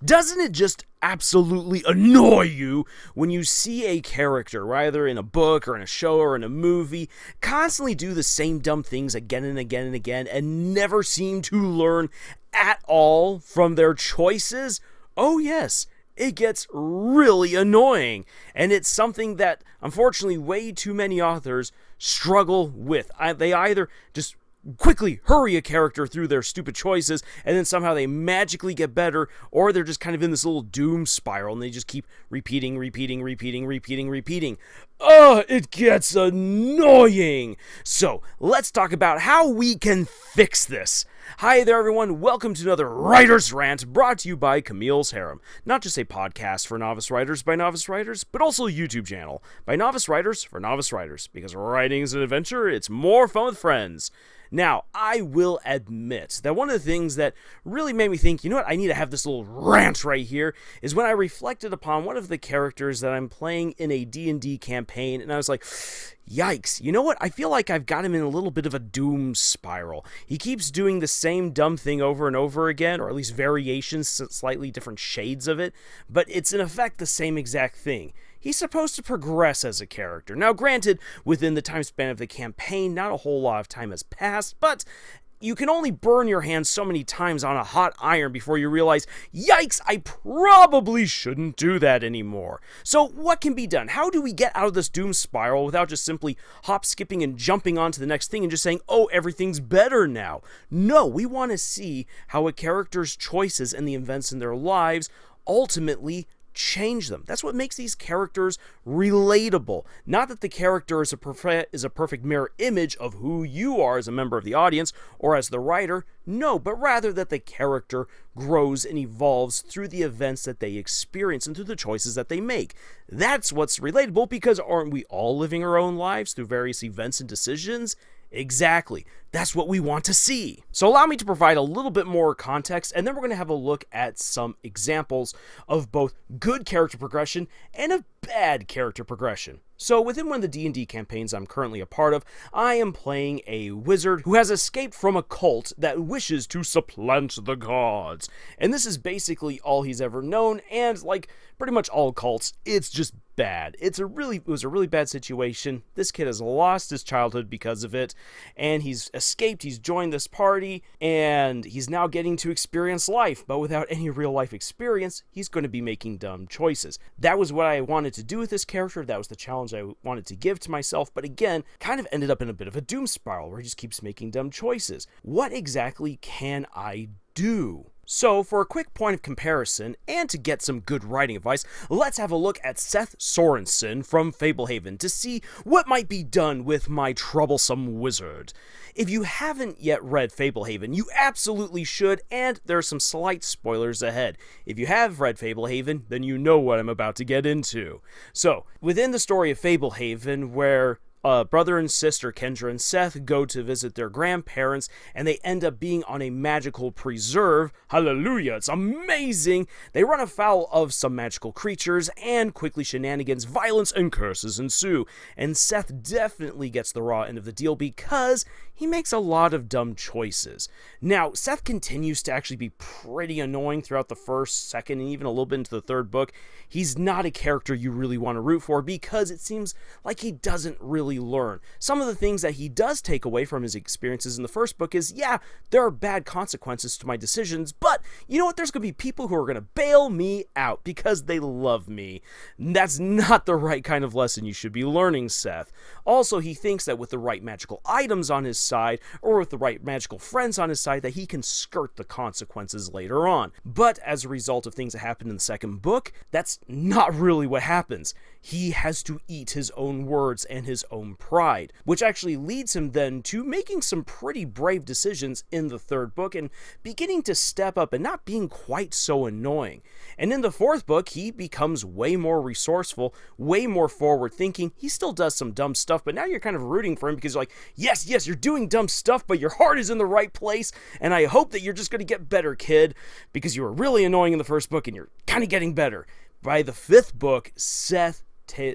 Doesn't it just absolutely annoy you when you see a character, either in a book or in a show or in a movie, constantly do the same dumb things again and again and again and never seem to learn at all from their choices? Oh yes, it gets really annoying, and it's something that unfortunately way too many authors struggle with. They either just quickly hurry a character through their stupid choices and then somehow they magically get better, or they're just kind of in this little doom spiral and they just keep repeating. It gets annoying. So let's talk about how we can fix this. Hi there everyone, welcome to another Writer's Rant brought to you by Camille's Harem. Not just a podcast for novice writers by novice writers, but also a YouTube channel by novice writers for novice writers, because writing is an adventure, it's more fun with friends. Now, I will admit that one of the things that really made me think, you know what, I need to have this little rant right here, is when I reflected upon one of the characters that I'm playing in a D&D campaign, and I was like, yikes, you know what, I feel like I've got him in a little bit of a doom spiral. He keeps doing the same dumb thing over and over again, or at least variations, slightly different shades of it, but it's in effect the same exact thing. He's supposed to progress as a character. Now, granted, within the time span of the campaign, not a whole lot of time has passed, but you can only burn your hands so many times on a hot iron before you realize, yikes, I probably shouldn't do that anymore. So what can be done? How do we get out of this doom spiral without just simply hop, skipping, and jumping on to the next thing and just saying, oh, everything's better now? No, we want to see how a character's choices and the events in their lives ultimately change them. That's what makes these characters relatable. Not that the character is a perfect mirror image of who you are as a member of the audience or as the writer. No, but rather that the character grows and evolves through the events that they experience and through the choices that they make. That's what's relatable, because aren't we all living our own lives through various events and decisions? Exactly. That's what we want to see. So allow me to provide a little bit more context, and then we're going to have a look at some examples of both good character progression and of bad character progression. So within one of the D&D campaigns I'm currently a part of, I am playing a wizard who has escaped from a cult that wishes to supplant the gods. And this is basically all he's ever known, and like pretty much all cults, it's just bad. It was a really bad situation. This kid has lost his childhood because of it, and he's escaped, he's joined this party, and he's now getting to experience life, but without any real life experience, he's going to be making dumb choices. That was what I wanted to do with this character, that was the challenge I wanted to give to myself, but again, kind of ended up in a bit of a doom spiral where he just keeps making dumb choices. What exactly can I do? So, for a quick point of comparison, and to get some good writing advice, let's have a look at Seth Sorensen from Fablehaven to see what might be done with my troublesome wizard. If you haven't yet read Fablehaven, you absolutely should, and there are some slight spoilers ahead. If you have read Fablehaven, then you know what I'm about to get into. So, within the story of Fablehaven, where brother and sister Kendra and Seth go to visit their grandparents, and they end up being on a magical preserve. Hallelujah, it's amazing! They run afoul of some magical creatures, and quickly shenanigans, violence, and curses ensue. And Seth definitely gets the raw end of the deal because he makes a lot of dumb choices. Now, Seth continues to actually be pretty annoying throughout the first, second, and even a little bit into the third book. He's not a character you really want to root for because it seems like he doesn't really learn. Some of the things that he does take away from his experiences in the first book is, yeah, there are bad consequences to my decisions, but you know what? There's going to be people who are going to bail me out because they love me. That's not the right kind of lesson you should be learning, Seth. Also, he thinks that with the right magical items on his side, or with the right magical friends on his side, that he can skirt the consequences later on. But as a result of things that happen in the second book, that's not really what happens. He has to eat his own words and his own pride, which actually leads him then to making some pretty brave decisions in the third book and beginning to step up and not being quite so annoying. And in the fourth book, he becomes way more resourceful, way more forward thinking. He still does some dumb stuff, but now you're kind of rooting for him because you're like, yes, you're doing dumb stuff, but your heart is in the right place, and I hope that you're just going to get better, kid, because you were really annoying in the first book and you're kind of getting better. By the fifth book, Seth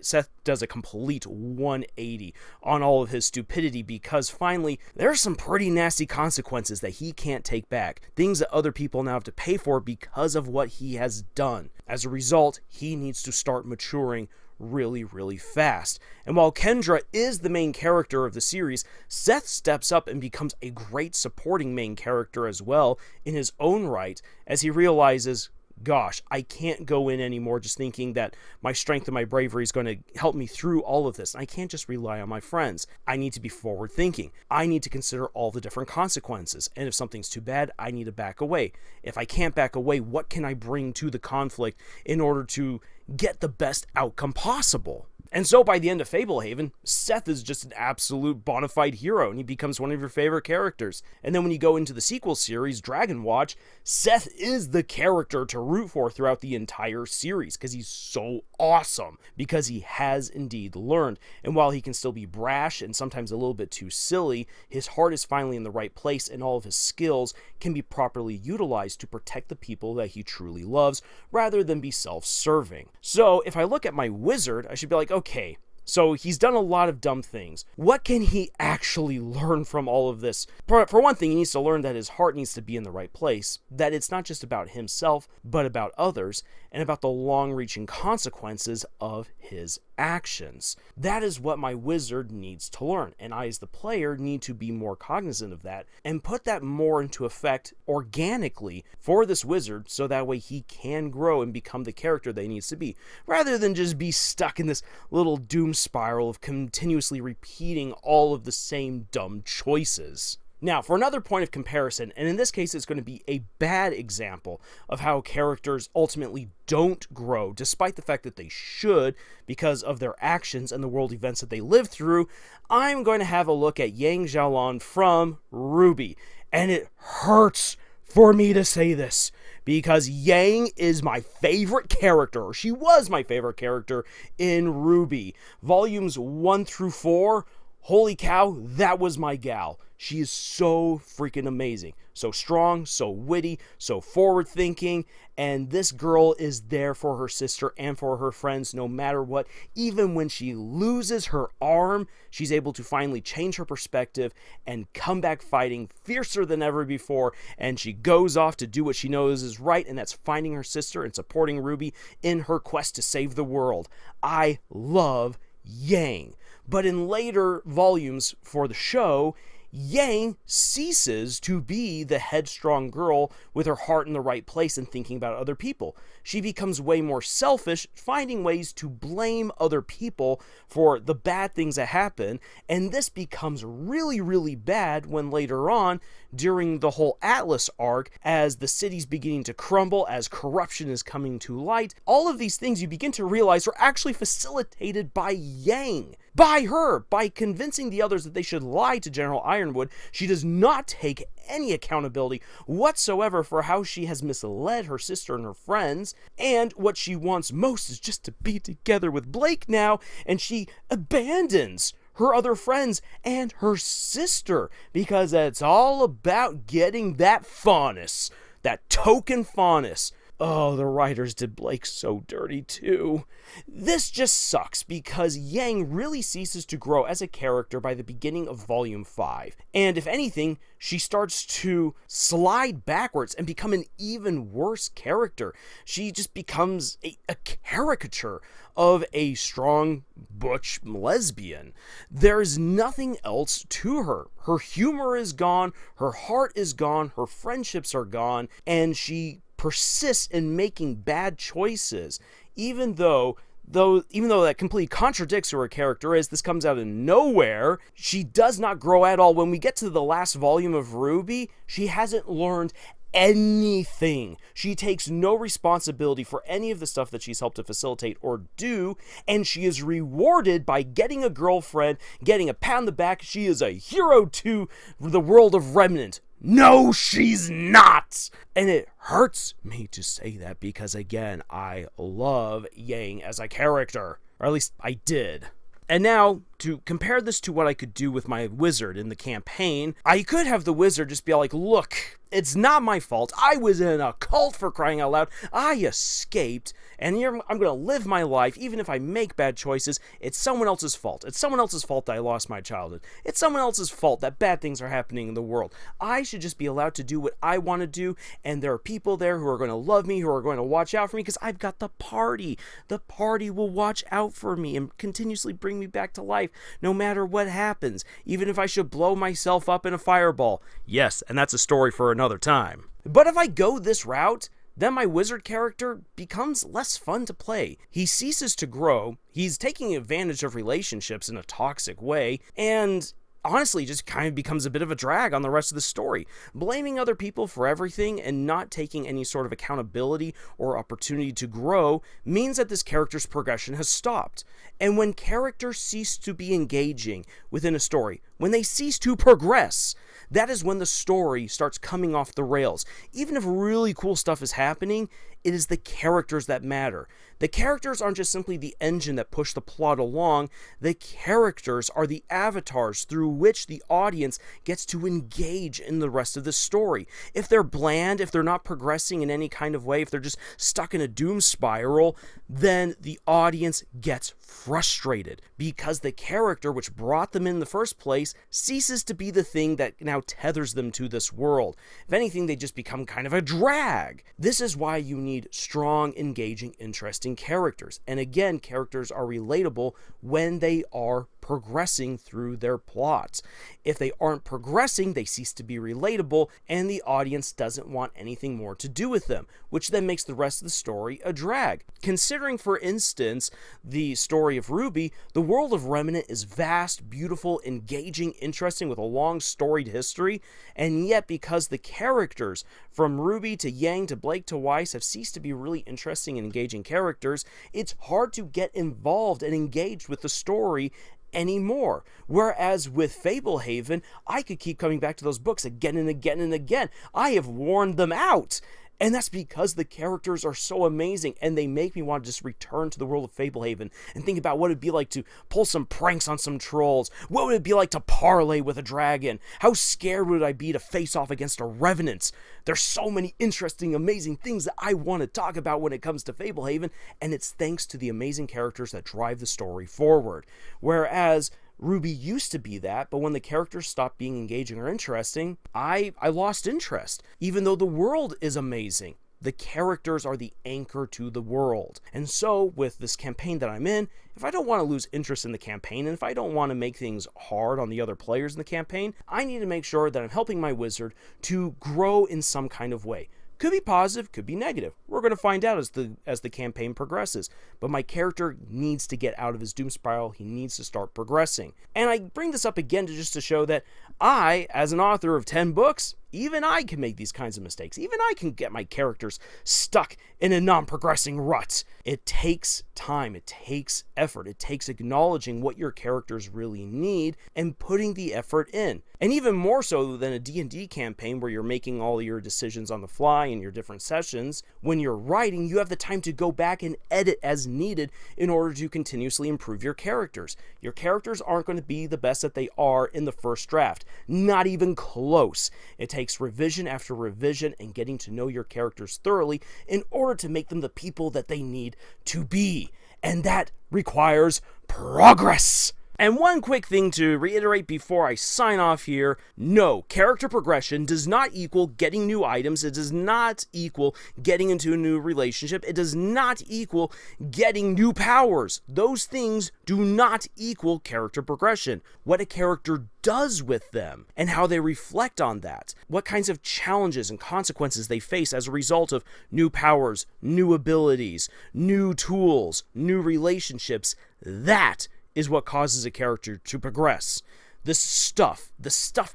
Seth does a complete 180 on all of his stupidity, because finally there are some pretty nasty consequences that he can't take back. Things that other people now have to pay for because of what he has done. As a result, he needs to start maturing really, really fast. And while Kendra is the main character of the series, Seth steps up and becomes a great supporting main character as well in his own right, as he realizes, gosh, I can't go in anymore just thinking that my strength and my bravery is going to help me through all of this. I can't just rely on my friends. I need to be forward thinking. I need to consider all the different consequences. And if something's too bad, I need to back away. If I can't back away, what can I bring to the conflict in order to get the best outcome possible? And so by the end of Fablehaven, Seth is just an absolute bona fide hero, and he becomes one of your favorite characters. And then when you go into the sequel series, Dragon Watch, Seth is the character to root for throughout the entire series, because he's so awesome, because he has indeed learned. And while he can still be brash and sometimes a little bit too silly, his heart is finally in the right place, and all of his skills can be properly utilized to protect the people that he truly loves, rather than be self-serving. So if I look at my wizard, I should be like, okay, so he's done a lot of dumb things. What can he actually learn from all of this? For one thing, he needs to learn that his heart needs to be in the right place, that it's not just about himself, but about others, and about the long-reaching consequences of his actions. That is what my wizard needs to learn, and I as the player need to be more cognizant of that and put that more into effect organically for this wizard, so that way he can grow and become the character that he needs to be, rather than just be stuck in this little doom spiral of continuously repeating all of the same dumb choices. Now, for another point of comparison, and in this case it's going to be a bad example of how characters ultimately don't grow, despite the fact that they should, because of their actions and the world events that they live through, I'm going to have a look at Yang Xiaolon from RWBY. And it hurts for me to say this, because Yang is my favorite character, or she was my favorite character in RWBY. Volumes 1 through 4, holy cow, that was my gal. She is so freaking amazing. So strong, so witty, so forward-thinking, and this girl is there for her sister and for her friends no matter what. Even when she loses her arm, she's able to finally change her perspective and come back fighting fiercer than ever before, and she goes off to do what she knows is right, and that's finding her sister and supporting RWBY in her quest to save the world. I love Yang. But in later volumes for the show, Yang ceases to be the headstrong girl with her heart in the right place and thinking about other people. She becomes way more selfish, finding ways to blame other people for the bad things that happen, and this becomes really, really bad when later on, during the whole Atlas arc, as the city's beginning to crumble, as corruption is coming to light, all of these things you begin to realize are actually facilitated by Yang. By her, by convincing the others that they should lie to General Ironwood. She does not take any accountability whatsoever for how she has misled her sister and her friends, and what she wants most is just to be together with Blake now, and she abandons her other friends and her sister, because it's all about getting that faunus, that token faunus. Oh, the writers did Blake so dirty too. This just sucks, because Yang really ceases to grow as a character by the beginning of Volume 5. And if anything, she starts to slide backwards and become an even worse character. She just becomes a caricature of a strong, butch lesbian. There's nothing else to her. Her humor is gone, her heart is gone, her friendships are gone, and she persists in making bad choices, even though that completely contradicts who her character is. This comes out of nowhere. She does not grow at all. When we get to the last volume of RWBY, she hasn't learned anything. She takes no responsibility for any of the stuff that she's helped to facilitate or do, and she is rewarded by getting a girlfriend, getting a pat on the back. She is a hero to the world of Remnant. No, she's not! And it hurts me to say that, because again, I love Yang as a character. Or at least I did. And now, to compare this to what I could do with my wizard in the campaign, I could have the wizard just be like, look, It's not my fault. I was in a cult, for crying out loud. I escaped, and I'm going to live my life. Even if I make bad choices, it's someone else's fault. It's someone else's fault that I lost my childhood. It's someone else's fault that bad things are happening in the world. I should just be allowed to do what I want to do, and there are people there who are going to love me, who are going to watch out for me, because I've got the party. The party will watch out for me and continuously bring me back to life, no matter what happens, even if I should blow myself up in a fireball. Yes, and that's a story for another time. But if I go this route, then my wizard character becomes less fun to play. He ceases to grow, he's taking advantage of relationships in a toxic way, and honestly just kind of becomes a bit of a drag on the rest of the story. Blaming other people for everything and not taking any sort of accountability or opportunity to grow means that this character's progression has stopped. And when characters cease to be engaging within a story, when they cease to progress, that is when the story starts coming off the rails. Even if really cool stuff is happening, it is the characters that matter. The characters aren't just simply the engine that push the plot along. The characters are the avatars through which the audience gets to engage in the rest of the story. If they're bland, if they're not progressing in any kind of way, if they're just stuck in a doom spiral, then the audience gets frustrated because the character which brought them in the first place ceases to be the thing that now tethers them to this world. If anything, they just become kind of a drag. This is why you need strong, engaging, interesting characters. And again, characters are relatable when they are progressing through their plots. If they aren't progressing, they cease to be relatable, and the audience doesn't want anything more to do with them, which then makes the rest of the story a drag. Considering, for instance, the story of Ruby, the world of Remnant is vast, beautiful, engaging, interesting, with a long storied history, and yet because the characters from Ruby to Yang to Blake to Weiss have ceased to be really interesting and engaging characters, it's hard to get involved and engaged with the story anymore. Whereas with Fablehaven, I could keep coming back to those books again and again and again. I have worn them out. And that's because the characters are so amazing and they make me want to just return to the world of Fablehaven and think about what it'd be like to pull some pranks on some trolls. What would it be like to parlay with a dragon? How scared would I be to face off against a revenant? There's so many interesting, amazing things that I want to talk about when it comes to Fablehaven, and it's thanks to the amazing characters that drive the story forward. Whereas Ruby used to be that, but when the characters stopped being engaging or interesting, I lost interest. Even though the world is amazing, the characters are the anchor to the world. And so, with this campaign that I'm in, if I don't want to lose interest in the campaign, and if I don't want to make things hard on the other players in the campaign, I need to make sure that I'm helping my wizard to grow in some kind of way. Could be positive, could be negative. We're going to find out as the campaign progresses. But my character needs to get out of his doom spiral. He needs to start progressing. And I bring this up again to show that I, as an author of 10 books, even I can make these kinds of mistakes. Even I can get my characters stuck in a non-progressing rut. It takes time. It takes effort. It takes acknowledging what your characters really need and putting the effort in. And even more so than a D&D campaign where you're making all your decisions on the fly in your different sessions, when you're writing, you have the time to go back and edit as needed in order to continuously improve your characters. Your characters aren't going to be the best that they are in the first draft. Not even close. It takes revision after revision and getting to know your characters thoroughly in order to make them the people that they need to be. And that requires progress. And one quick thing to reiterate before I sign off here, no, character progression does not equal getting new items, it does not equal getting into a new relationship, it does not equal getting new powers. Those things do not equal character progression. What a character does with them, and how they reflect on that, what kinds of challenges and consequences they face as a result of new powers, new abilities, new tools, new relationships, that is what causes a character to progress. The stuff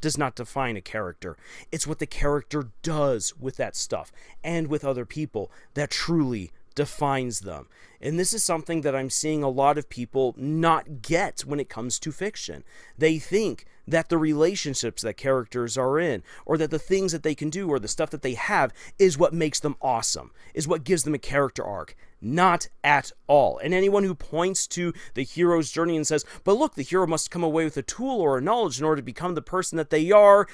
does not define a character. It's what the character does with that stuff and with other people that truly defines them. And this is something that I'm seeing a lot of people not get when it comes to fiction. They think that the relationships that characters are in, or that the things that they can do, or the stuff that they have, is what makes them awesome, is what gives them a character arc. Not at all. And anyone who points to the hero's journey and says, but look, the hero must come away with a tool or a knowledge in order to become the person that they are,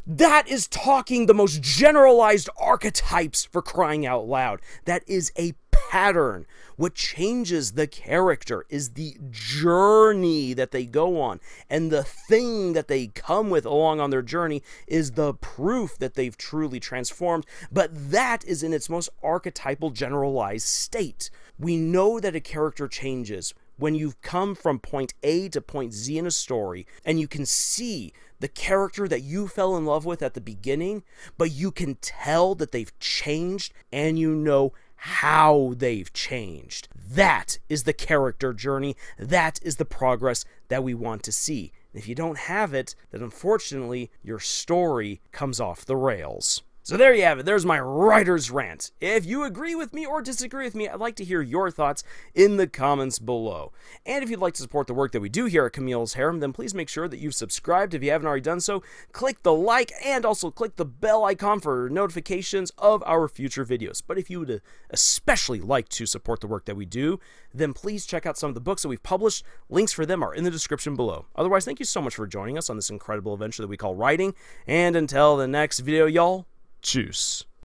that is talking the most generalized archetypes, for crying out loud. That is a pattern. What changes the character is the journey that they go on, and the thing that they come with along on their journey is the proof that they've truly transformed, but that is in its most archetypal generalized state. We know that a character changes when you've come from point A to point Z in a story, and you can see the character that you fell in love with at the beginning, but you can tell that they've changed, and you know how they've changed. That is the character journey. That is the progress that we want to see. And if you don't have it, then unfortunately, your story comes off the rails. So there you have it. There's my writer's rant. If you agree with me or disagree with me, I'd like to hear your thoughts in the comments below. And if you'd like to support the work that we do here at Camille's Harem, then please make sure that you've subscribed if you haven't already done so. Click the like and also click the bell icon for notifications of our future videos. But if you would especially like to support the work that we do, then please check out some of the books that we've published. Links for them are in the description below. Otherwise, thank you so much for joining us on this incredible adventure that we call writing. And until the next video, y'all, tschüss.